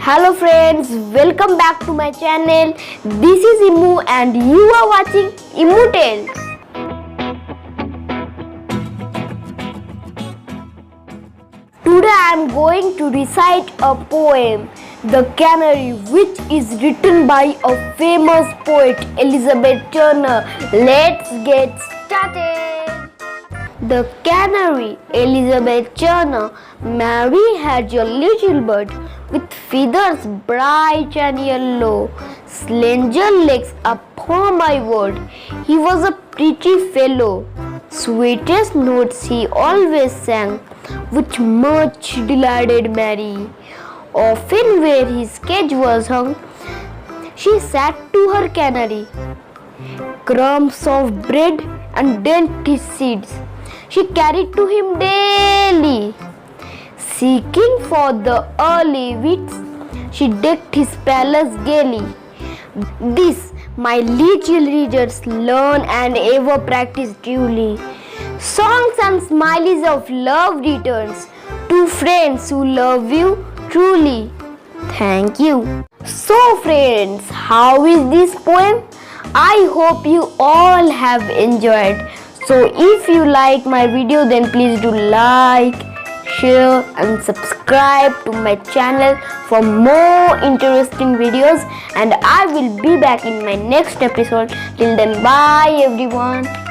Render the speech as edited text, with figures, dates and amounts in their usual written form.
Hello friends, welcome back to my channel. This is Immu and you are watching Immu Tales. Today I am going to recite a poem, The Canary, which is written by a famous poet, Elizabeth Turner. Let's get started. The Canary, Elizabeth Turner. Mary had a little bird with feathers bright and yellow, slender legs upon my word. He was a pretty fellow. Sweetest notes he always sang, which much delighted Mary. Often where his cage was hung, she sat to her canary. Crumbs of bread and dainty seeds she carried to him daily. Seeking for the early wheats, she decked his palace gaily. This my little readers learn and ever practice duly. Songs and smileys of love returns to friends who love you truly. Thank you. So friends, how is this poem? I hope you all have enjoyed. So if you like my video, then please do like, share and subscribe to my channel for more interesting videos, and I will be back in my next episode. Till then, bye everyone.